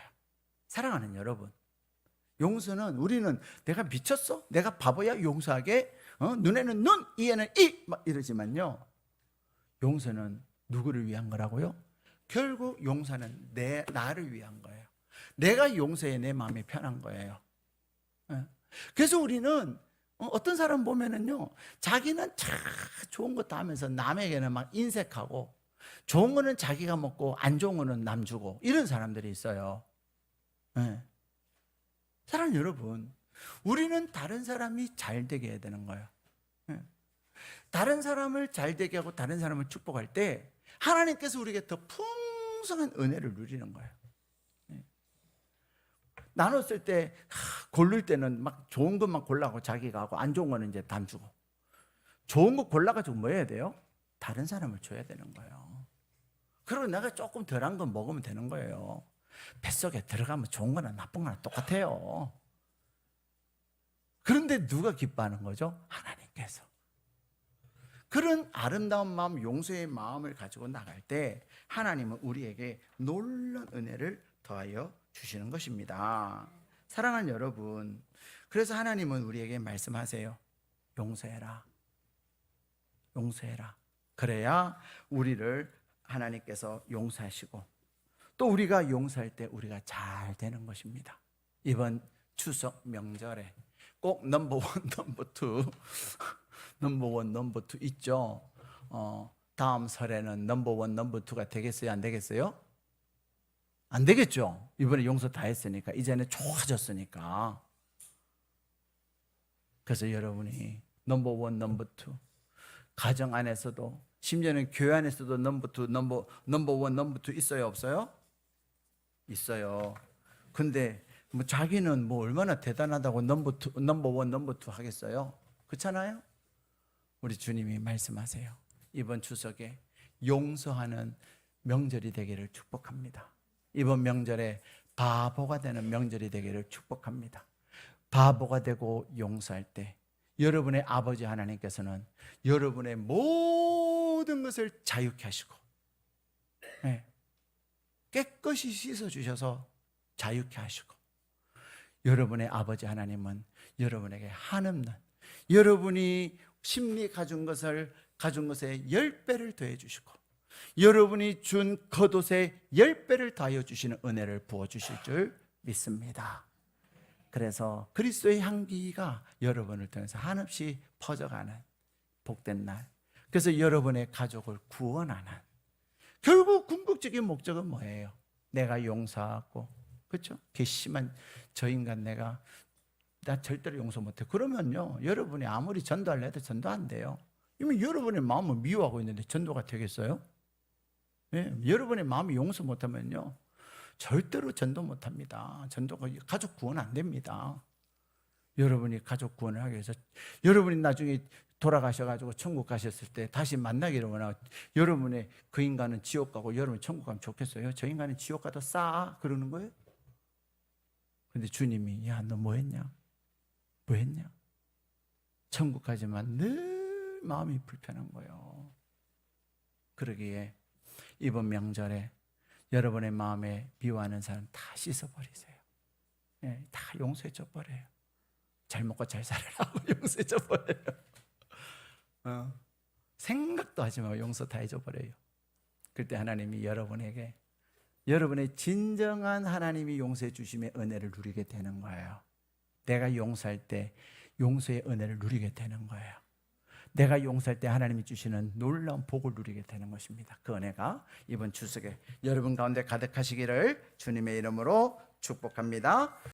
사랑하는 여러분, 용서는 우리는 내가 미쳤어? 내가 바보야? 용서하게? 눈에는 눈, 이에는 이! 막 이러지만요, 용서는 누구를 위한 거라고요? 결국 용서는 나를 위한 거예요. 내가 용서해 내 마음이 편한 거예요. 그래서 우리는 어떤 사람 보면은요, 자기는 참 좋은 것도 하면서 남에게는 막 인색하고, 좋은 거는 자기가 먹고 안 좋은 거는 남 주고, 이런 사람들이 있어요. 사랑하는 여러분, 우리는 다른 사람이 잘 되게 해야 되는 거예요. 다른 사람을 잘 되게 하고 다른 사람을 축복할 때 하나님께서 우리에게 더 풍성한 은혜를 누리는 거예요. 나눴을 때, 고를 때는 막 좋은 것만 골라고 자기가 하고 안 좋은 거는 이제 남 주고, 좋은 거 골라가지고 뭐 해야 돼요? 다른 사람을 줘야 되는 거예요. 그리고 내가 조금 덜한 거 먹으면 되는 거예요. 뱃속에 들어가면 좋은 거나 나쁜 거나 똑같아요. 그런데 누가 기뻐하는 거죠? 하나님께서. 그런 아름다운 마음, 용서의 마음을 가지고 나갈 때 하나님은 우리에게 놀라운 은혜를 더하여 주시는 것입니다. 사랑하는 여러분, 그래서 하나님은 우리에게 말씀하세요. 용서해라. 용서해라. 그래야 우리를 하나님께서 용서하시고, 또 우리가 용서할 때 우리가 잘 되는 것입니다. 이번 추석 명절에 꼭 넘버 원, 넘버 투, 넘버 원, 넘버 투 있죠. 다음 설에는 넘버 원, 넘버 투가 되겠어요? 안 되겠어요? 안 되겠죠. 이번에 용서 다 했으니까, 이제는 좋아졌으니까. 그래서 여러분이 넘버 원, 넘버 투, 가정 안에서도 심지어는 교회 안에서도 넘버 투, 넘버 원, 넘버 투 있어요, 없어요? 있어요. 근데 뭐 자기는 뭐 얼마나 대단하다고 넘버 투, 넘버 원, 넘버 투 하겠어요? 그렇잖아요? 우리 주님이 말씀하세요. 이번 추석에 용서하는 명절이 되기를 축복합니다. 이번 명절에 바보가 되는 명절이 되기를 축복합니다. 바보가 되고 용서할 때 여러분의 아버지 하나님께서는 여러분의 모든 것을 자유케 하시고, 네, 깨끗이 씻어주셔서 자유케 하시고, 여러분의 아버지 하나님은 여러분에게 한없는, 여러분이 심리 가진 것에 10배를 더해 주시고, 여러분이 준 겉옷에 10배를 더하여 주시는 은혜를 부어 주실 줄 믿습니다. 그래서 그리스도의 향기가 여러분을 통해서 한없이 퍼져가는 복된 날, 그래서 여러분의 가족을 구원하는, 결국 궁극적인 목적은 뭐예요? 내가 용서하고, 그렇죠? 괘씸한 저 인간 나 절대로 용서 못해. 그러면요, 여러분이 아무리 전도하려 해도 전도 안 돼요. 이미 여러분의 마음을 미워하고 있는데 전도가 되겠어요? 네, 여러분의 마음이 용서 못하면요, 절대로 전도 못합니다. 전도가 가족 구원 안 됩니다. 여러분이 가족 구원을 하기 위해서, 여러분이 나중에 돌아가셔가지고 천국 가셨을 때 다시 만나기를 원하고, 여러분의 그 인간은 지옥 가고 여러분 천국 가면 좋겠어요? 저 인간은 지옥 가도 싸 그러는 거예요? 근데 주님이, 야, 너 뭐 했냐? 뭐 했냐? 천국 가지만 늘 마음이 불편한 거예요. 그러기에 이번 명절에 여러분의 마음에 미워하는 사람 다 씻어버리세요. 네, 다 용서해 줘버려요. 잘 먹고 잘 살아라고 용서해 줘버려요. 생각도 하지 말고 용서 다 해줘버려요. 그때 하나님이 여러분에게 여러분의 진정한 하나님이 용서해 주심의 은혜를 누리게 되는 거예요. 내가 용서할 때 용서의 은혜를 누리게 되는 거예요. 내가 용서할 때 하나님이 주시는 놀라운 복을 누리게 되는 것입니다. 그 은혜가 이번 추석에 여러분 가운데 가득하시기를 주님의 이름으로 축복합니다.